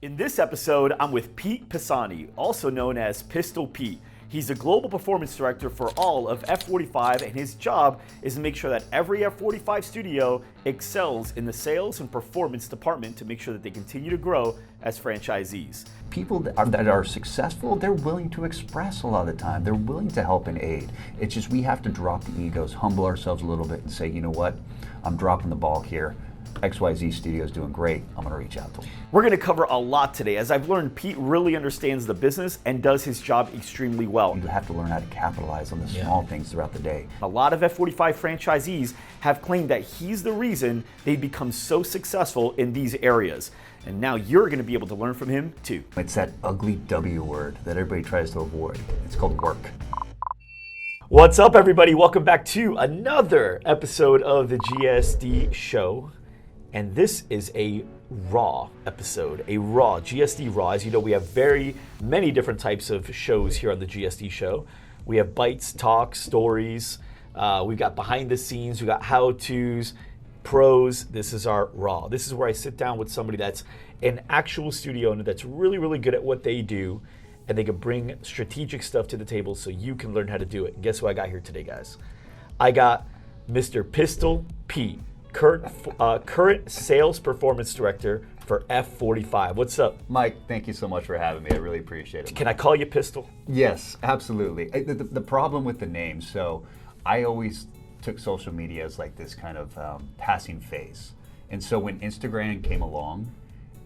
In this episode, I'm with Pete Pisani, also known as Pistol Pete. He's a global performance director for all of F45, and his job is to make sure that every F45 studio excels in the sales and performance department to make sure that they continue to grow as franchisees. People that are successful, they're willing to express a lot of the time. They're willing to help and aid. It's just we have to drop the egos, humble ourselves a little bit and say, you know what, I'm dropping the ball here. XYZ Studio is doing great. I'm going to reach out to them. We're going to cover a lot today. As I've learned, Pete really understands the business and does his job extremely well. You have to learn how to capitalize on the small things throughout the day. A lot of F45 franchisees have claimed that he's the reason they become so successful in these areas. And now you're going to be able to learn from him too. It's that ugly W word that everybody tries to avoid. It's called work. What's up, everybody? Welcome back to another episode of the GSD show. And this is a raw episode, a raw, GSD raw. As you know, we have very many different types of shows here on the GSD show. We have bites, talks, stories. We've got behind the scenes. We've got how-tos, pros. This is our raw. This is where I sit down with somebody that's an actual studio owner that's really, really good at what they do. And they can bring strategic stuff to the table so you can learn how to do it. And guess who I got here today, guys? I got Mr. Pistol Pete. Current sales performance director for F45. What's up? Mike, thank you so much for having me. I really appreciate it. Can I call you Pistol? Yes, absolutely. The problem with the name, so I always took social media as like this kind of passing phase. And so when Instagram came along,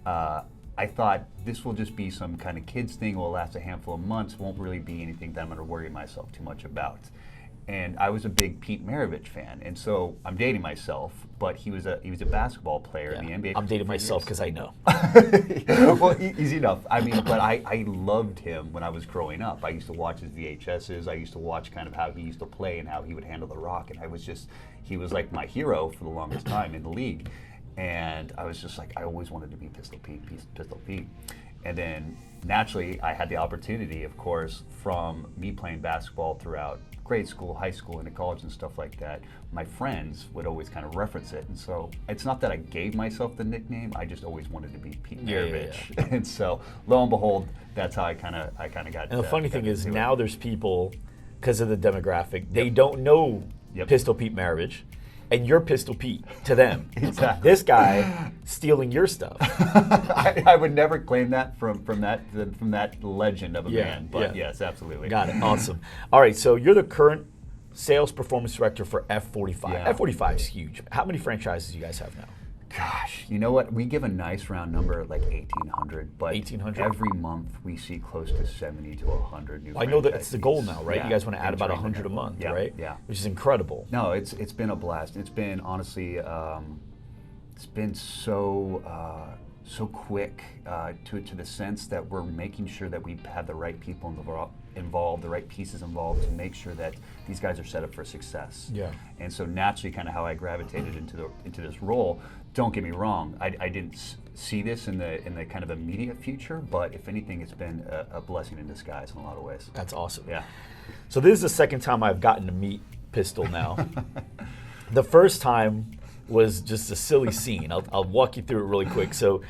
I thought this will just be some kind of kids thing, will last a handful of months, won't really be anything that I'm going to worry myself too much about. And I was a big Pete Maravich fan, and so I'm dating myself. But he was a basketball player in the NBA. I'm dating myself because I know. Well, easy enough. I mean, but I loved him when I was growing up. I used to watch his VHSs. I used to watch kind of how he used to play and how he would handle the rock. And he was like my hero for the longest time in the league. And I was just like, I always wanted to be Pistol Pete, Pistol Pete. And then naturally, I had the opportunity, of course, from me playing basketball throughout grade school, high school, into college and stuff like that. My friends would always kind of reference it. And so it's not that I gave myself the nickname, I just always wanted to be Pete Maravich. Yeah. And so lo and behold, that's how I kind of got. And the funny thing is now there's people, because of the demographic, they don't know Pistol Pete Maravich. And you're Pistol Pete to them. Exactly. This guy stealing your stuff. I would never claim that from that legend of a man. But yes, absolutely. Got it. Awesome. All right. So you're the current sales performance director for F45. Yeah. F45 is huge. How many franchises do you guys have now? Gosh, you know what? We give a nice round number like 1,800, but 1,800? Every month we see close to 70 to 100 new. I know that it's the goal now, right? Yeah. You guys want to add about 100 a month, right? Yeah. Which is incredible. No, it's been a blast. It's been honestly, it's been so quick to the sense that we're making sure that we have the right people involved, the right pieces involved to make sure that these guys are set up for success. Yeah. And so naturally, kind of how I gravitated into this role. Don't get me wrong, I didn't see this in the kind of immediate future, but if anything, it's been a blessing in disguise in a lot of ways. That's awesome. Yeah. So this is the second time I've gotten to meet Pistol now. The first time was just a silly scene. I'll walk you through it really quick. So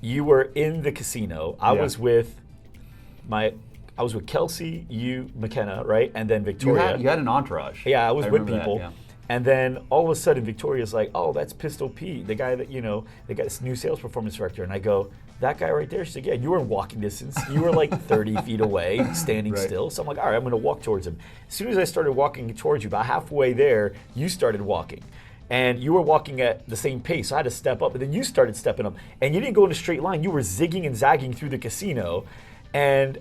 you were in the casino. I was with Kelsey, you, McKenna, right? And then Victoria. You had an entourage. Yeah, I was with people. That, yeah. And then all of a sudden, Victoria's like, "Oh, that's Pistol Pete, the guy that, they got this new sales performance director." And I go, "That guy right there?" She's like, "Yeah, you were in walking distance. You were like 30 feet away, standing still." So I'm like, "All right, I'm going to walk towards him." As soon as I started walking towards you, about halfway there, you started walking. And you were walking at the same pace, so I had to step up. And then you started stepping up. And you didn't go in a straight line. You were zigging and zagging through the casino. And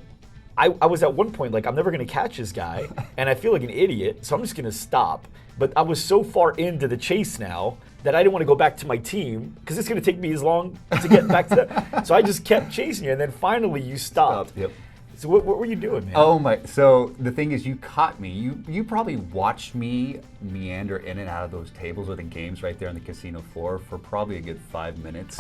I was at one point like, I'm never going to catch this guy. And I feel like an idiot, so I'm just going to stop. But I was so far into the chase now that I didn't want to go back to my team because it's going to take me as long to get back to that. So I just kept chasing you. And then finally you stopped. Yep. So what were you doing, man? Oh my! So the thing is, you caught me. You probably watched me meander in and out of those tables or the games right there on the casino floor for probably a good 5 minutes.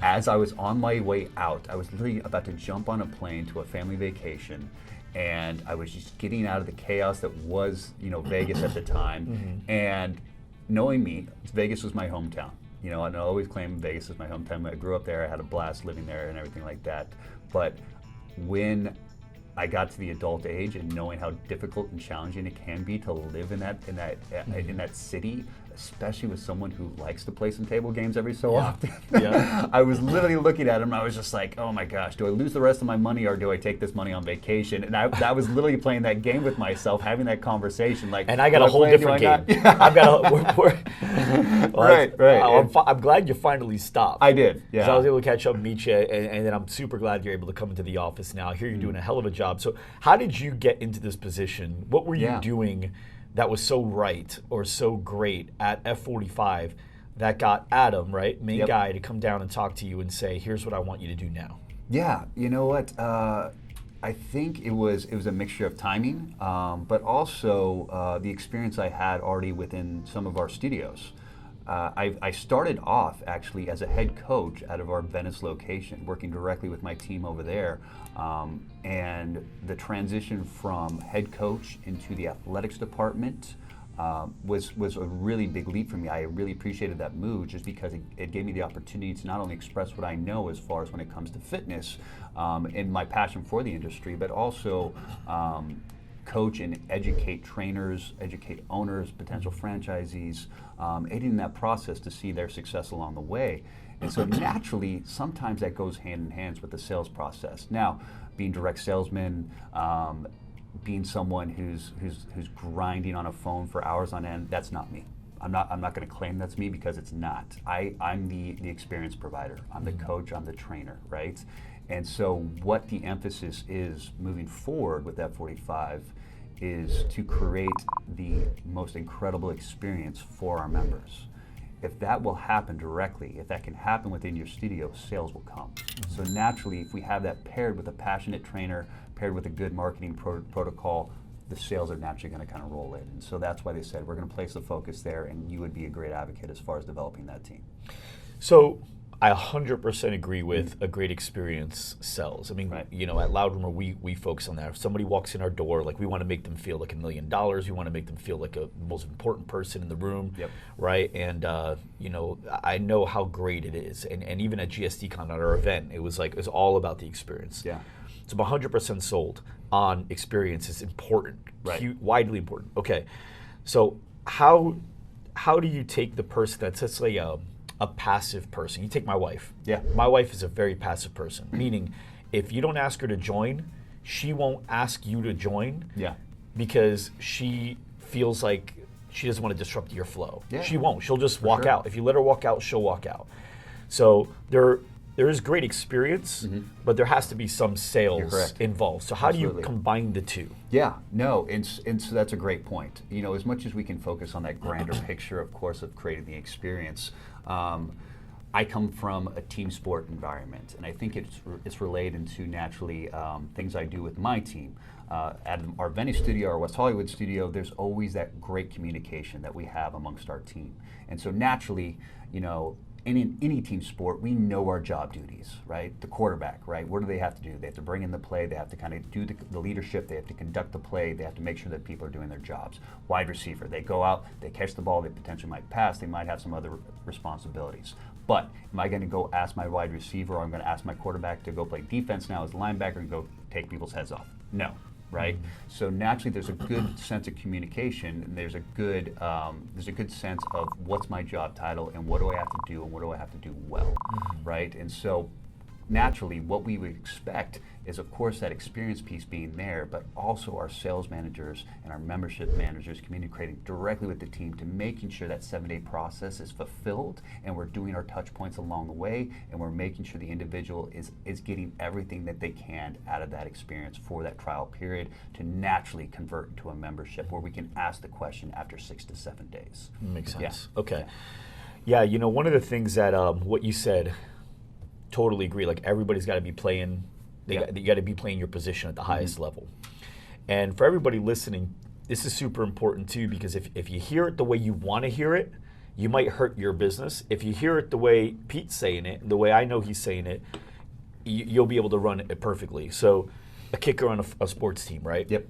As I was on my way out, I was literally about to jump on a plane to a family vacation, and I was just getting out of the chaos that was, Vegas at the time. Mm-hmm. And knowing me, Vegas was my hometown. and I always claim Vegas as my hometown. I grew up there. I had a blast living there and everything like that. But when I got to the adult age and knowing how difficult and challenging it can be to live in that city, especially with someone who likes to play some table games every so often. I was literally looking at him and I was just like, oh my gosh, do I lose the rest of my money or do I take this money on vacation? And I was literally playing that game with myself, having that conversation. Like, and I got a whole different game. I've got right. I'm glad you finally stopped. I did. Yeah. So I was able to catch up and meet you, and then I'm super glad you're able to come into the office now. I hear you're doing a hell of a job. So how did you get into this position? What were you doing that was so right or so great at F45 that got Adam, right, main guy, to come down and talk to you and say, here's what I want you to do now? Yeah, you know what? I think it was a mixture of timing, but also the experience I had already within some of our studios. I started off actually as a head coach out of our Venice location, working directly with my team over there. And the transition from head coach into the athletics department was a really big leap for me. I really appreciated that move just because it gave me the opportunity to not only express what I know as far as when it comes to fitness and my passion for the industry, but also coach and educate trainers, educate owners, potential franchisees, aiding in that process to see their success along the way. And so naturally, sometimes that goes hand in hand with the sales process. Now, being direct salesman, being someone who's grinding on a phone for hours on end, that's not me. I'm not going to claim that's me because it's not. I'm the experience provider. I'm the coach. I'm the trainer, right? And so what the emphasis is moving forward with F45 is to create the most incredible experience for our members. If that will happen directly, if that can happen within your studio, sales will come. So naturally, if we have that paired with a passionate trainer, paired with a good marketing protocol, the sales are naturally going to kind of roll in. And so that's why they said, we're going to place the focus there, and you would be a great advocate as far as developing that team. So I 100% agree with a great experience sells. I mean, Right. At Loud Rumor, we focus on that. If somebody walks in our door, like, we want to make them feel like $1 million. We want to make them feel like the most important person in the room, right? And, I know how great it is. And even at GSDCon, at our event, it was all about the experience. Yeah. So I'm 100% sold on experience is important, Right. Widely important. Okay, so how do you take the person that's, let's say, a passive person? You take my wife. Yeah. My wife is a very passive person, meaning if you don't ask her to join, she won't ask you to join because she feels like she doesn't want to disrupt your flow. Yeah. She won't. She'll just walk sure. out. If you let her walk out, she'll walk out. So there is great experience, but there has to be some sales involved. So how do you combine the two? Yeah, no, and so that's a great point. As much as we can focus on that grander picture, of course, of creating the experience, I come from a team sport environment, and I think it's related into naturally things I do with my team. At our Venice studio, our West Hollywood studio, there's always that great communication that we have amongst our team. And so naturally, in any team sport, we know our job duties, right? The quarterback, right? What do they have to do? They have to bring in the play. They have to kind of do the leadership. They have to conduct the play. They have to make sure that people are doing their jobs. Wide receiver, they go out, they catch the ball, they potentially might pass, they might have some other responsibilities. But am I going to go ask my wide receiver, or I'm going to ask my quarterback to go play defense now as a linebacker and go take people's heads off? No. Right, so naturally, there's a good sense of communication, and there's a good sense of what's my job title and what do I have to do and what do I have to do well, right? And so naturally, what we would expect is, of course, that experience piece being there, but also our sales managers and our membership managers communicating directly with the team to making sure that 7-day process is fulfilled, and we're doing our touch points along the way, and we're making sure the individual is getting everything that they can out of that experience for that trial period to naturally convert into a membership where we can ask the question after 6 to 7 days. Makes sense. Yeah. Okay. Yeah, one of the things that what you said, totally agree. Like, everybody's got to be playing. You got to be playing your position at the highest level. And for everybody listening, this is super important too, because if you hear it the way you want to hear it, you might hurt your business. If you hear it the way Pete's saying it, the way I know he's saying it, you'll be able to run it perfectly. So, a kicker on a sports team, right? Yep.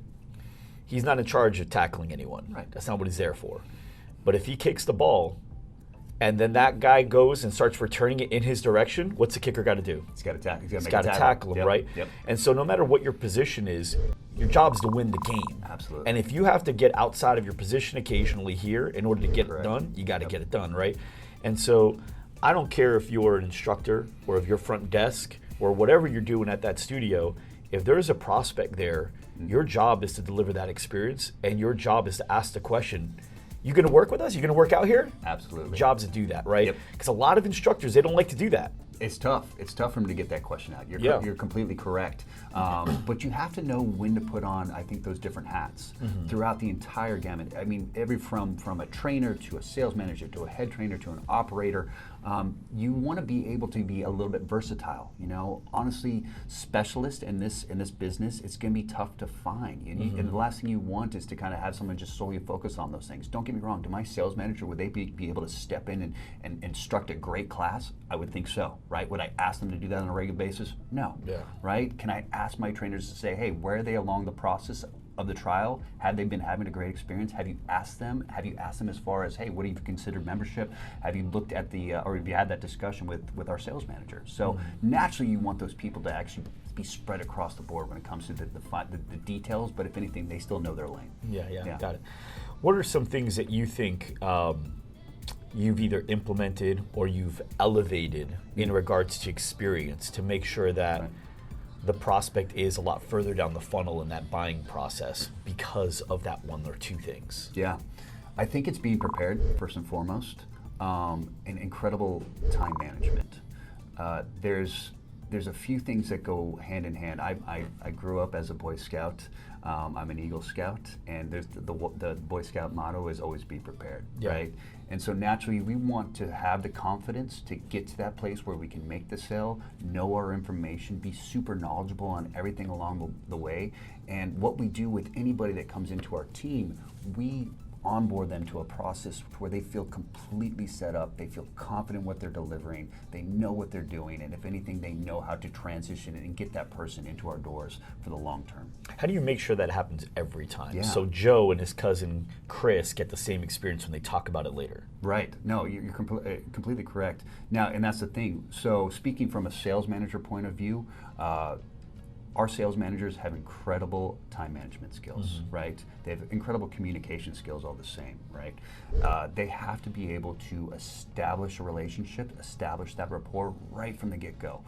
He's not in charge of tackling anyone. Right. That's not what he's there for. But if he kicks the ball, and then that guy goes and starts returning it in his direction, what's the kicker got to do? He's got to tackle. He's got to tackle him, right? Yep. And so no matter what your position is, your job is to win the game. Absolutely. And if you have to get outside of your position occasionally here in order to get it done, you got to get it done, right? And so I don't care if you're an instructor or if you're front desk or whatever you're doing at that studio, if there's a prospect there, your job is to deliver that experience, and your job is to ask the question, you going to work with us? You going to work out here? Absolutely. Jobs to do that, right? Yep. Because a lot of instructors, they don't like to do that. It's tough. It's tough for them to get that question out. You're completely correct. But you have to know when to put on, I think, those different hats throughout the entire gamut. I mean, from a trainer to a sales manager to a head trainer to an operator, you want to be able to be a little bit versatile. You know, honestly, specialist in this business, it's going to be tough to find. And the last thing you want is to kind of have someone just solely focus on those things. Don't get me wrong. To my sales manager, would they be able to step in and instruct a great class? I would think so. Right? Would I ask them to do that on a regular basis? No. Yeah. Right? Can I ask my trainers to say, hey, where are they along the process of the trial? Have they been having a great experience? Have you asked them? Have you asked them as far as, hey, what do you consider membership? Have you looked at or have you had that discussion with our sales manager? So naturally, you want those people to actually be spread across the board when it comes to the details. But if anything, they still know their lane. Yeah. Got it. What are some things that you think you've either implemented or you've elevated in regards to experience to make sure that the prospect is a lot further down the funnel in that buying process because of that one or two things? Yeah, I think it's being prepared first and foremost, and incredible time management. There's a few things that go hand in hand. I grew up as a Boy Scout. I'm an Eagle Scout, and there's the Boy Scout motto is always be prepared, right? And so naturally, we want to have the confidence to get to that place where we can make the sale, know our information, be super knowledgeable on everything along the way. And what we do with anybody that comes into our team, we onboard them to a process where they feel completely set up, they feel confident what they're delivering, they know what they're doing, and if anything, they know how to transition and get that person into our doors for the long term. How do you make sure that happens every time? Yeah. So Joe and his cousin Chris get the same experience when they talk about it later. Right. No, you're completely correct. Now, and that's the thing. So speaking from a sales manager point of view, our sales managers have incredible time management skills, right? They have incredible communication skills all the same, right? They have to be able to establish a relationship, establish that rapport right from the get-go.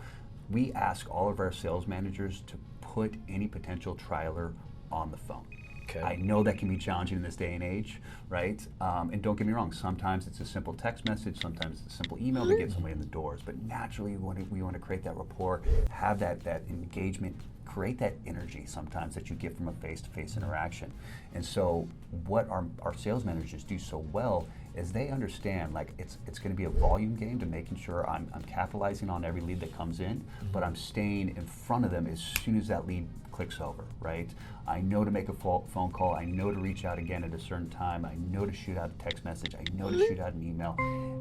We ask all of our sales managers to put any potential trialer on the phone. Okay. I know that can be challenging in this day and age, right? And don't get me wrong, sometimes it's a simple text message, sometimes it's a simple email to get somebody in the doors, but naturally we want to create that rapport, have that engagement, create that energy sometimes that you get from a face-to-face interaction. And so what our sales managers do so well is they understand, like, it's going to be a volume game to making sure I'm capitalizing on every lead that comes in, but I'm staying in front of them as soon as that lead clicks over, right? I know to make a phone call, I know to reach out again at a certain time, I know to shoot out a text message, I know to shoot out an email.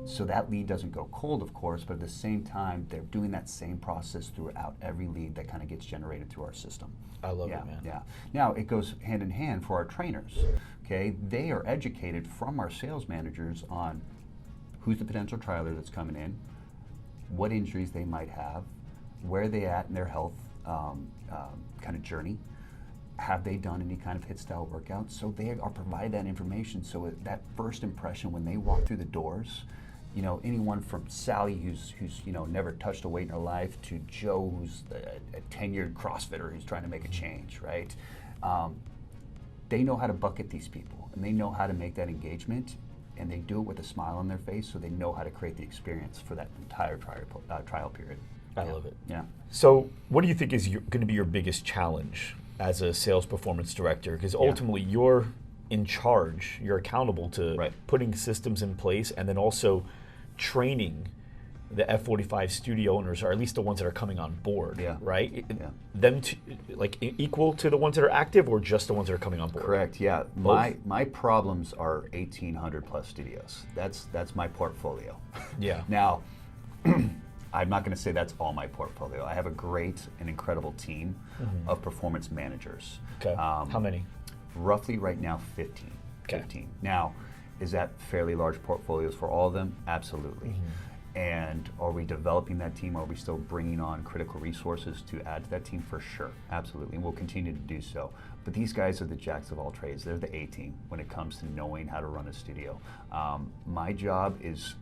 So that lead doesn't go cold, of course, but at the same time, they're doing that same process throughout every lead that kind of gets generated through our system. I love it, man. Yeah. Now, it goes hand in hand for our trainers, okay? They are educated from our sales managers on who's the potential trialer that's coming in, what injuries they might have, where they at in their health kind of journey. Have they done any kind of HIIT style workouts? So they are provided that information, so that first impression when they walk through the doors, you know, anyone from Sally who's you know never touched a weight in her life to Joe who's a tenured CrossFitter who's trying to make a change, right? They know how to bucket these people, and they know how to make that engagement, and they do it with a smile on their face, so they know how to create the experience for that entire trial period. I love it. Yeah. So what do you think is going to be your biggest challenge as a sales performance director? Because ultimately you're in charge, you're accountable to putting systems in place and then also training the F45 studio owners, or at least the ones that are coming on board, right? Yeah. Them to, like, equal to the ones that are active, or just the ones that are coming on board? Correct. Yeah. My problems are 1,800 plus studios. That's my portfolio. Yeah. Now, I'm not going to say that's all my portfolio. I have a great and incredible team of performance managers. Okay. How many? Roughly right now, 15. Okay. 15. Now, Is that fairly large portfolios for all of them? Absolutely. And are we developing that team? Are we still bringing on critical resources to add to that team? For sure, absolutely, and we'll continue to do so. But these guys are the jacks of all trades. They're the A-team when it comes to knowing how to run a studio. My job is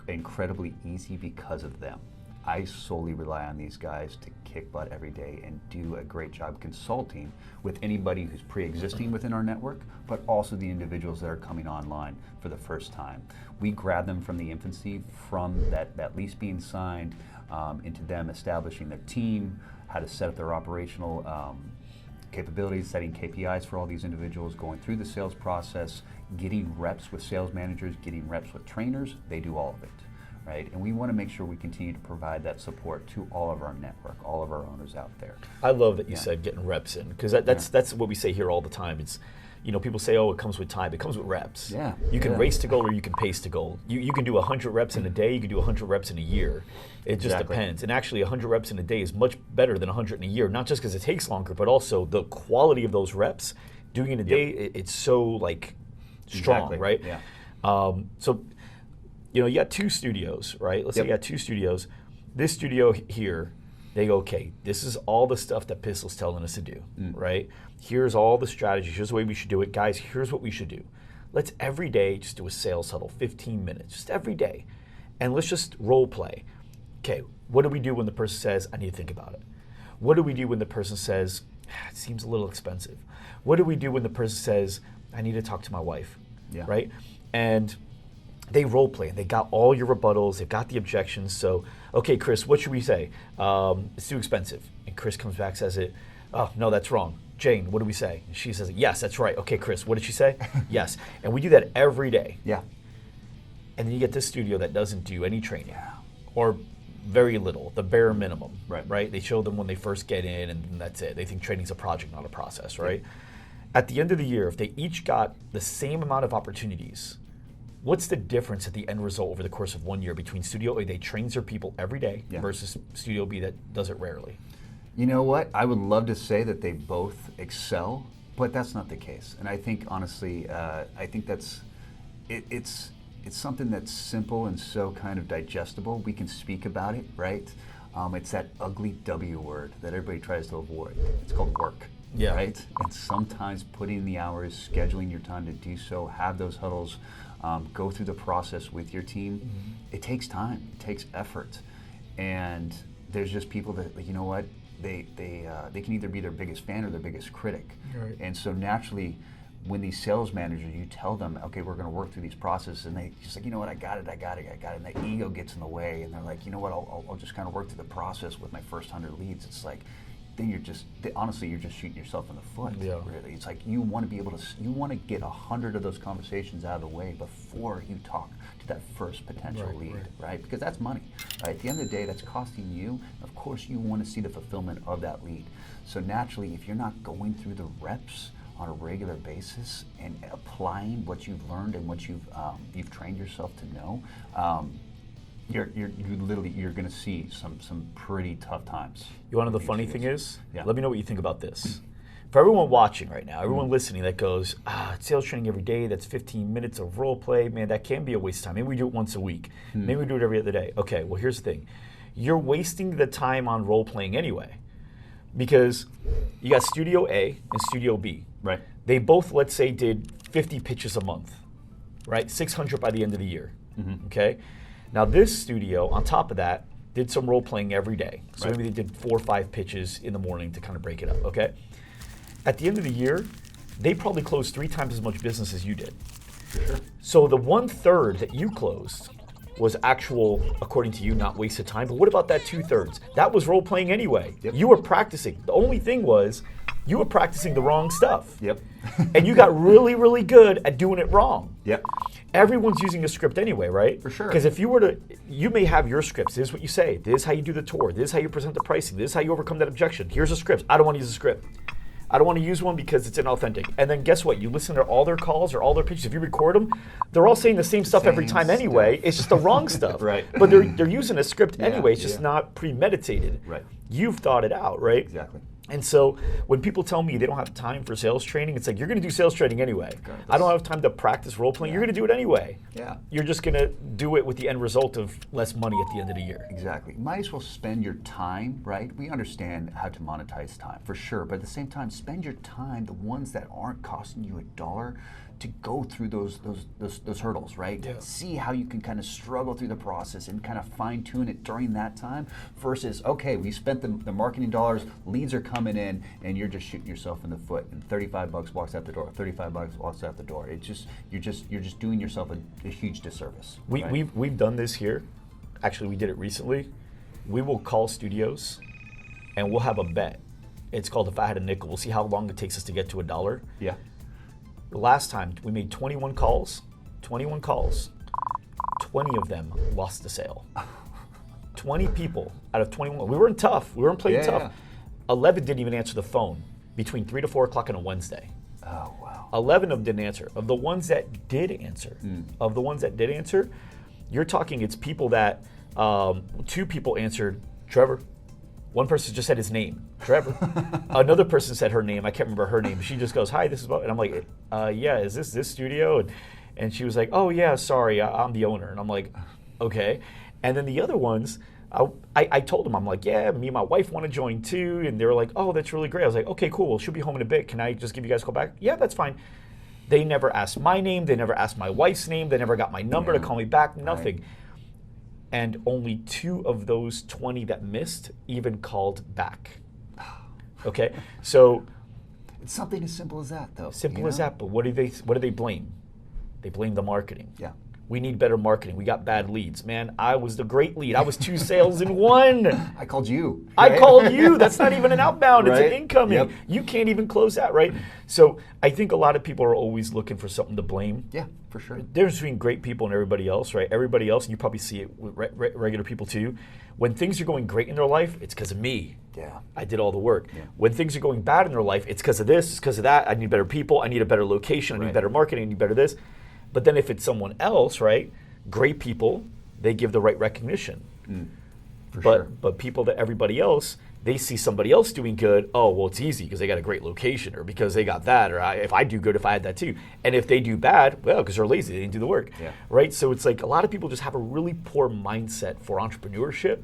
incredibly easy because of them. I solely rely on these guys to kick butt every day and do a great job consulting with anybody who's pre-existing within our network, but also the individuals that are coming online for the first time. We grab them from the infancy, from that lease being signed, into them establishing their team, how to set up their operational capabilities, setting KPIs for all these individuals, going through the sales process, getting reps with sales managers, getting reps with trainers. They do all of it. Right, and we want to make sure we continue to provide that support to all of our network, all of our owners out there. I love that you said getting reps in, because that's what we say here all the time. It's, people say, oh, it comes with time. It comes with reps. Yeah. You can race to goal or you can pace to goal. You can do 100 reps in a day. You can do 100 reps in a year. It just depends. And actually, 100 reps in a day is much better than 100 in a year. Not just because it takes longer, but also the quality of those reps. Doing it in a day, it's so strong, right? Yeah. So. You got two studios, right? Let's say you got two studios. This studio here, they go, okay, this is all the stuff that Pistol's telling us to do, right? Here's all the strategies. Here's the way we should do it. Guys, here's what we should do. Let's every day just do a sales huddle, 15 minutes, just every day. And let's just role play. Okay, what do we do when the person says, I need to think about it? What do we do when the person says, it seems a little expensive? What do we do when the person says, I need to talk to my wife, right? And they role play, and they got all your rebuttals, they've got the objections. So, okay, Chris, what should we say? It's too expensive. And Chris comes back, says it, oh, no, that's wrong. Jane, what do we say? And she says, yes, that's right. Okay, Chris, what did she say? Yes. And we do that every day. Yeah. And then you get this studio that doesn't do any training, or very little, the bare minimum, right? They show them when they first get in, and that's it. They think training's a project, not a process, right? At the end of the year, if they each got the same amount of opportunities, what's the difference at the end result over the course of 1 year between Studio A that trains their people every day versus Studio B that does it rarely? You know what? I would love to say that they both excel, but that's not the case. And I think, honestly, it's something that's simple and so kind of digestible. We can speak about it, right? It's that ugly W word that everybody tries to avoid. It's called work. Right? And sometimes putting in the hours, scheduling your time to do so, have those huddles, go through the process with your team. It takes time, it takes effort, and there's just people that, you know what, they can either be their biggest fan or their biggest critic. Right. And so naturally, when these sales managers, you tell them, okay, we're going to work through these processes, and they just like, you know what, I got it, and the ego gets in the way, and they're like, you know what, I'll just kind of work through the process with my first 100 leads. It's like, then you're just shooting yourself in the foot. Really, it's like you want to get 100 of those conversations out of the way before you talk to that first potential lead, right? Because that's money, right? At the end of the day, that's costing you. Of course, you want to see the fulfillment of that lead. So naturally, if you're not going through the reps on a regular basis and applying what you've learned and what you've trained yourself to know, you're going to see some pretty tough times. You want to know the funny thing is? Let me know what you think about this. For everyone watching right now, everyone listening that goes, sales training every day, that's 15 minutes of role play, man, that can be a waste of time. Maybe we do it once a week. Maybe we do it every other day. Okay, well, here's the thing. You're wasting the time on role playing anyway, because you got Studio A and Studio B. Right. They both, let's say, did 50 pitches a month, right? 600 by the end of the year, okay? Now this studio, on top of that, did some role playing every day. So maybe they did 4 or 5 pitches in the morning to kind of break it up, okay? At the end of the year, they probably closed 3 times as much business as you did. Sure. So the 1/3 that you closed was actual, according to you, not wasted time. But what about that 2/3? That was role playing anyway. Yep. You were practicing. The only thing was, you were practicing the wrong stuff. Yep. And you got really, really good at doing it wrong. Yep. Everyone's using a script anyway, right? For sure. Because if you were to, you may have your scripts. This is what you say. This is how you do the tour. This is how you present the pricing. This is how you overcome that objection. Here's a script. I don't want to use a script. I don't want to use one because it's inauthentic. And then guess what? You listen to all their calls or all their pitches. If you record them, they're all saying the same stuff every time anyway. It's just the wrong stuff. Right. But they're using a script anyway. It's just not premeditated. Right. You've thought it out, right? Exactly. And so when people tell me they don't have time for sales training, it's like, you're going to do sales training anyway. I don't have time to practice role playing. You're going to do it anyway. Yeah. You're just going to do it with the end result of less money at the end of the year. Exactly. Might as well spend your time, right? We understand how to monetize time, for sure. But at the same time, spend your time, the ones that aren't costing you $1, to go through those hurdles, right? Yeah. See how you can kind of struggle through the process and kind of fine tune it during that time versus, okay, we spent the marketing dollars, leads are coming in, and you're just shooting yourself in the foot, and $35 walks out the door, $35 walks out the door. It's just you're just doing yourself a huge disservice. We've done this here. Actually, we did it recently. We will call studios, and we'll have a bet. It's called If I Had a Nickel. We'll see how long it takes us to get to $1. Yeah. The last time we made 21 calls. 20 of them lost the sale. 20 people out of 21. We weren't tough. We weren't playing tough. 11 didn't even answer the phone between 3 to 4 o'clock on a Wednesday. Oh, wow. 11 of them didn't answer. Of the ones that did answer, you're talking, it's people that, 2 people answered, Trevor. One person just said his name, Trevor. Another person said her name. I can't remember her name. She just goes, "Hi, this is Bob." And I'm like, "Yeah, is this studio?" And she was like, "Oh yeah, sorry, I'm the owner." And I'm like, "Okay." And then the other ones, I told them, I'm like, "Yeah, me and my wife want to join too." And they were like, "Oh, that's really great." I was like, "Okay, cool. Well, she'll be home in a bit. Can I just give you guys a call back?" "Yeah, that's fine." They never asked my name. They never asked my wife's name. They never got my number to call me back. Nothing. Right. And only 2 of those 20 that missed even called back. Okay, so it's something as simple as that, though. Simple as that, but what do they blame? They blame the marketing. Yeah. We need better marketing. We got bad leads. Man, I was the great lead. I was 2 sales in 1. I called you. Right? I called you. That's not even an outbound. Right? It's an incoming. Yep. You can't even close that, right? So I think a lot of people are always looking for something to blame. Yeah, for sure. The difference between great people and everybody else, right? Everybody else, and you probably see it with regular people too, when things are going great in their life, it's because of me. Yeah. I did all the work. Yeah. When things are going bad in their life, it's because of this, it's because of that. I need better people. I need a better location. I need better marketing. I need better this. But then if it's someone else, right? Great people, they give the right recognition. But people that everybody else, they see somebody else doing good. Oh, well, it's easy because they got a great location, or because they got that, or if I do good, if I had that too. And if they do bad, well, because they're lazy, they didn't do the work, right? So it's like a lot of people just have a really poor mindset for entrepreneurship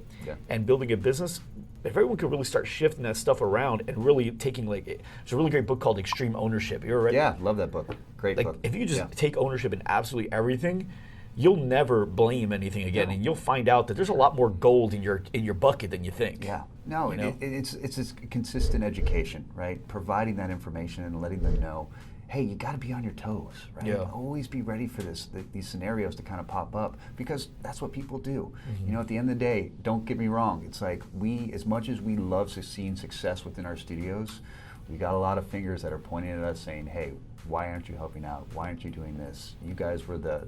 and building a business. If everyone could really start shifting that stuff around and really taking, like, there's a really great book called Extreme Ownership. You ever read it? Yeah, love that book. Great book. If you just take ownership in absolutely everything, you'll never blame anything again, and you'll find out that there's a lot more gold in your bucket than you think. Yeah, no, it's this consistent education, right? Providing that information and letting them know, hey, you got to be on your toes, right? Yeah. Always be ready for these scenarios to kind of pop up, because that's what people do. You know, at the end of the day, don't get me wrong. It's like as much as we love seeing success within our studios, we got a lot of fingers that are pointing at us saying, hey, why aren't you helping out? Why aren't you doing this? You guys were the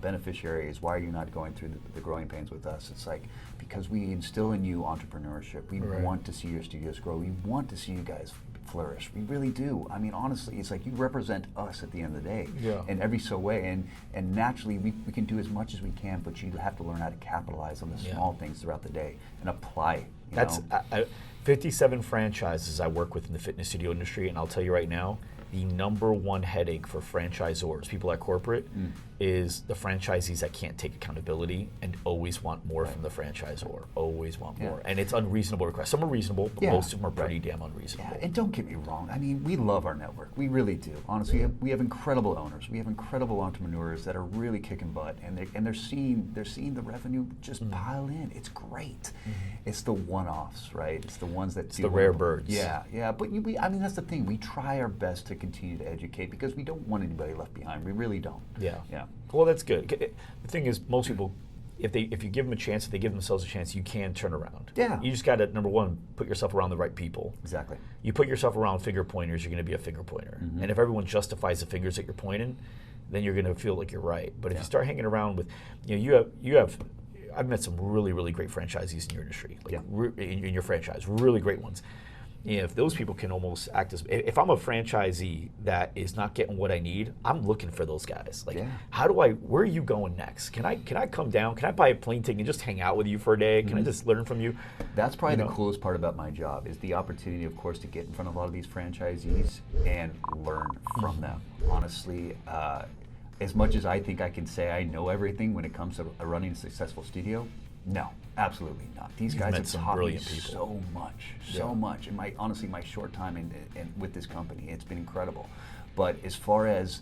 beneficiaries. Why are you not going through the growing pains with us? It's like, because we instill in you entrepreneurship. We want to see your studios grow. We want to see you guys flourish. We really do. I mean, honestly, it's like you represent us at the end of the day in every so way. And naturally, we can do as much as we can, but you have to learn how to capitalize on the small things throughout the day and apply it. 57 franchises I work with in the fitness studio industry, and I'll tell you right now, the number one headache for franchisors, people at corporate, is the franchisees that can't take accountability and always want more from the franchisor. Always want more. And it's unreasonable requests. Some are reasonable, but most of them are pretty damn unreasonable. Yeah, and don't get me wrong. I mean, we love our network. We really do. Honestly, we have incredible owners. We have incredible entrepreneurs that are really kicking butt, and they're seeing the revenue just pile in. It's great. It's the one-offs, right? It's the ones that the rare birds. Yeah. But I mean, that's the thing. We try our best to continue to educate, because we don't want anybody left behind. We really don't. Yeah. Well, that's good. The thing is, most people, if you give them a chance, if they give themselves a chance, you can turn around. Yeah. You just got to, number one, put yourself around the right people. Exactly. You put yourself around finger pointers, you're going to be a finger pointer. And if everyone justifies the fingers that you're pointing, then you're going to feel like you're right. But if you start hanging around with, you have. I've met some really, really great franchisees in your industry, in your franchise, really great ones. if those people can almost act as, if I'm a franchisee that is not getting what I need, I'm looking for those guys. Like, where are you going next? Can I come down? Can I buy a plane ticket and just hang out with you for a day? Can I just learn from you? That's probably the coolest part about my job is the opportunity, of course, to get in front of a lot of these franchisees and learn from them. Honestly, as much as I think I can say I know everything when it comes to running a successful studio, no, absolutely not. These guys have taught me so much. And honestly, my short time in with this company, it's been incredible. But as far as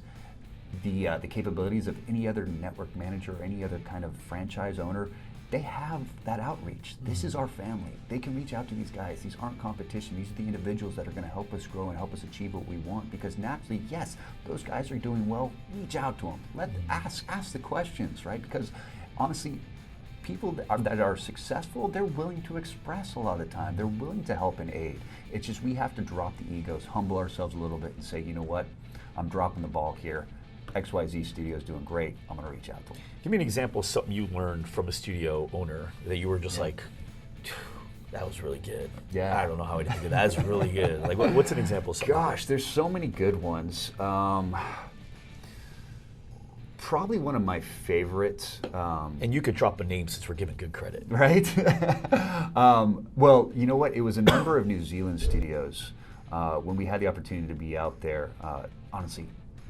the capabilities of any other network manager or any other kind of franchise owner, they have that outreach. This is our family. They can reach out to these guys. These aren't competition. These are the individuals that are going to help us grow and help us achieve what we want. Because naturally, yes, those guys are doing well. Reach out to them. Ask the questions, right? Because honestly, people that are successful, they're willing to express a lot of the time. They're willing to help and aid. It's just we have to drop the egos, humble ourselves a little bit, and say, you know what, I'm dropping the ball here. XYZ Studio is doing great. I'm going to reach out to them. Give me an example of something you learned from a studio owner that you were just like, that was really good. Yeah. I don't know how I did that. That's really good. Like, what's an example of something? Gosh, there's so many good ones. Probably one of my favorites. And you could drop a name since we're giving good credit. Right? Well, you know what? It was a number of New Zealand studios when we had the opportunity to be out there. Honestly,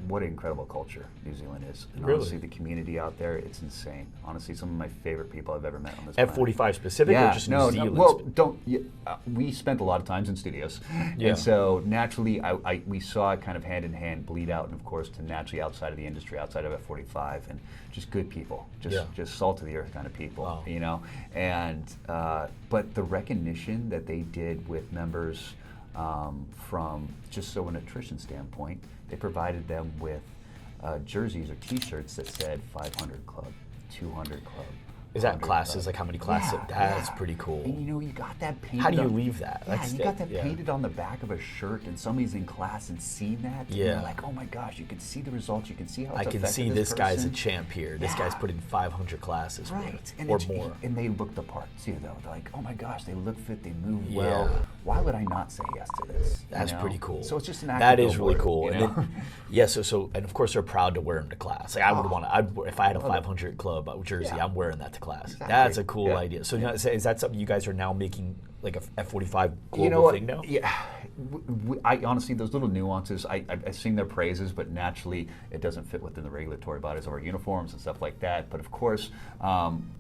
what an incredible culture New Zealand is. And really? Honestly, the community out there, it's insane. Honestly, some of my favorite people I've ever met on this F45 specific or just New Zealand? Well, we spent a lot of times in studios. Yeah. And so naturally, we saw it kind of hand in hand bleed out, and of course, to naturally outside of the industry, outside of F45, and just good people, just salt of the earth kind of people, you know? And, but the recognition that they did with members from just so an attrition standpoint, they provided them with jerseys or T-shirts that said 500 Club, 200 Club. Is that classes? Like how many classes? That's pretty cool. And you know, you got that painted. How do you leave that? You got that painted on the back of a shirt, and somebody's in class and seen that. And you're like, oh my gosh, you can see the results. You can see how it's I can see this guy's a champ here. This guy's put in 500 classes, right? Or more. And they look the part too, though. They're like, oh my gosh, they look fit. They move well. Why would I not say yes to this? That's pretty cool. So it's just an act. That is really cool. And then, so and of course they're proud to wear them to class. Like I would want to. If I had a 500 Club jersey, I'm wearing that to class. Exactly. That's a cool idea. So is that something you guys are now making, like a F45 global thing now? Yeah. I honestly, those little nuances, I've seen their praises, but naturally it doesn't fit within the regulatory bodies of our uniforms and stuff like that. But of course,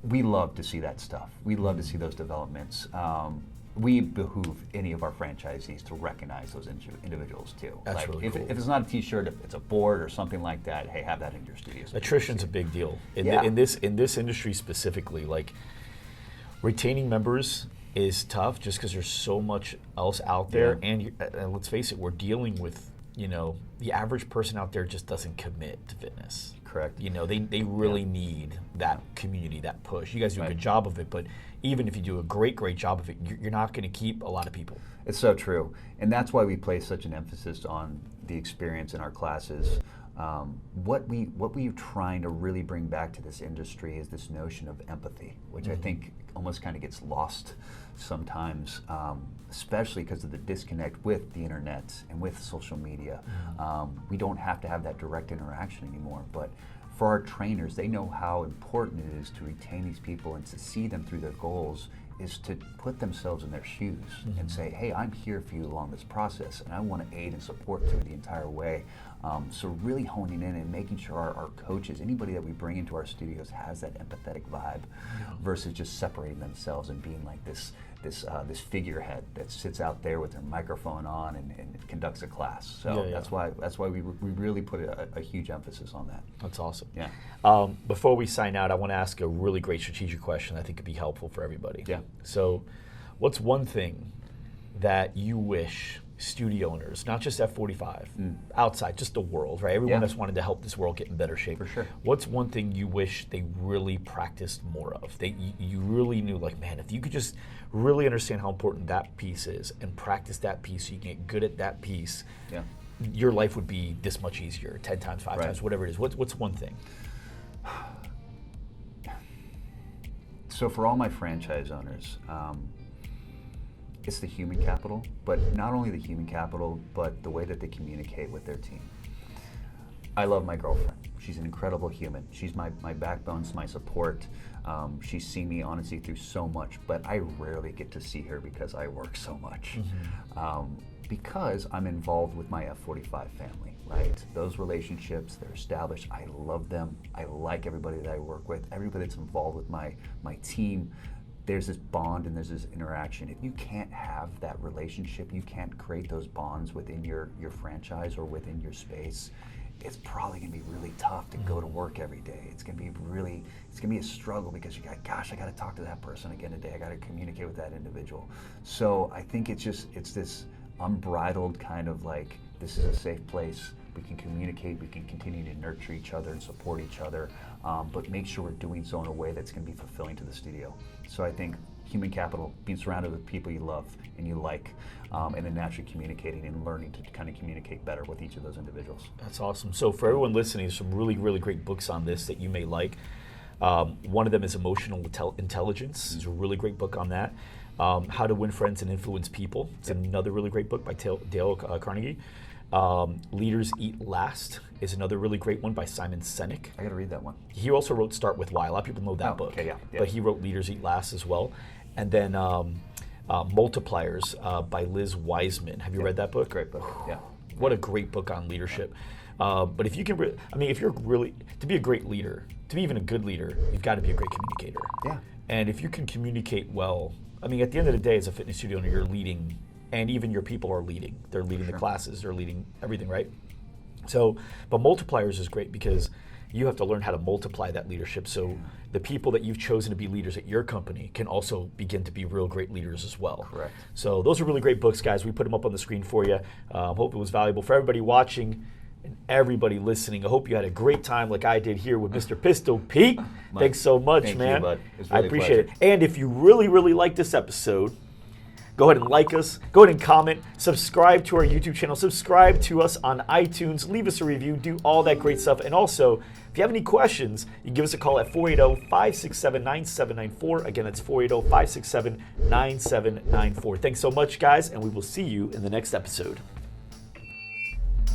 we love to see that stuff. We love to see those developments. We behoove any of our franchisees to recognize those individuals too. That's really cool. If it's not a T-shirt, if it's a board or something like that, hey, have that in your studio. Attrition's a big deal in this industry specifically. Like retaining members is tough just because there's so much else out there, and let's face it, we're dealing with the average person out there just doesn't commit to fitness. Correct. They really need that community, that push. You guys do a good job of it, but even if you do a great job of it, you're not going to keep a lot of people. It's so true. And that's why we place such an emphasis on the experience in our classes. What we're trying to really bring back to this industry is this notion of empathy, which I think almost kind of gets lost sometimes, especially because of the disconnect with the internet and with social media. We don't have to have that direct interaction anymore, but for our trainers, they know how important it is to retain these people and to see them through their goals, is to put themselves in their shoes and say, hey, I'm here for you along this process, and I want to aid and support through the entire way. So really honing in and making sure our coaches, anybody that we bring into our studios, has that empathetic vibe versus just separating themselves and being like this figurehead that sits out there with their microphone on and conducts a class. So that's why we really put a huge emphasis on that. That's awesome. Yeah. Before we sign out, I want to ask a really great strategic question I think could be helpful for everybody. Yeah. So what's one thing that you wish studio owners, not just F45, outside, just the world, right? Everyone that's wanted to help this world get in better shape. For sure. What's one thing you wish they really practiced more of? You really knew, like, man, if you could just really understand how important that piece is and practice that piece so you can get good at that piece, your life would be this much easier, 10 times, 5 times, whatever it is. What's one thing? So for all my franchise owners, it's the human capital, but not only the human capital, but the way that they communicate with their team. I love my girlfriend. She's an incredible human. She's my backbone, my support. She's seen me honestly through so much, but I rarely get to see her because I work so much. Because I'm involved with my F45 family, right? Those relationships, they're established. I love them. I like everybody that I work with. Everybody that's involved with my team, there's this bond and there's this interaction. If you can't have that relationship, you can't create those bonds within your franchise or within your space, it's probably gonna be really tough to go to work every day. It's gonna be a struggle because I gotta talk to that person again today. I gotta communicate with that individual. So I think it's this unbridled kind of like, this is a safe place. We can communicate, we can continue to nurture each other and support each other, but make sure we're doing so in a way that's gonna be fulfilling to the studio. So I think human capital, being surrounded with people you love and you like, and then naturally communicating and learning to kind of communicate better with each of those individuals. That's awesome. So for everyone listening, there's some really, really great books on this that you may like. One of them is Emotional Intelligence. It's a really great book on that. How to Win Friends and Influence People. It's another really great book by Dale Carnegie. Leaders Eat Last is another really great one by Simon Sinek. I gotta read that one. He also wrote Start With Why. A lot of people know that book. Okay, yeah. But he wrote Leaders Eat Last as well. And then Multipliers by Liz Wiseman. Have you read that book? Great book, yeah. What a great book on leadership. But if you can, if you're really, to be a great leader, to be even a good leader, you've got to be a great communicator. Yeah. And if you can communicate well, at the end of the day, as a fitness studio owner, you're leading, and even your people are leading. They're leading the classes, they're leading everything, right? So, but Multipliers is great because you have to learn how to multiply that leadership. So the people that you've chosen to be leaders at your company can also begin to be real great leaders as well. Correct. So those are really great books, guys. We put them up on the screen for you. Hope it was valuable for everybody watching and everybody listening. I hope you had a great time like I did here with Mr. Pistol Pete. Thanks so much, Thank man. you, bud. It was really I appreciate a pleasure. it. And if you really, really like this episode, go ahead and like us, go ahead and comment, subscribe to our YouTube channel, subscribe to us on iTunes, leave us a review, do all that great stuff. And also, if you have any questions, you can give us a call at 480-567-9794. Again, that's 480-567-9794. Thanks so much, guys, and we will see you in the next episode.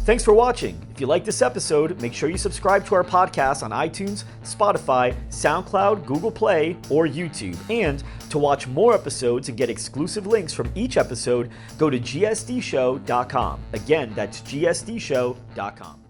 Thanks for watching. If you like this episode, make sure you subscribe to our podcast on iTunes, Spotify, SoundCloud, Google Play, or YouTube. And to watch more episodes and get exclusive links from each episode, go to gsdshow.com. Again, that's gsdshow.com.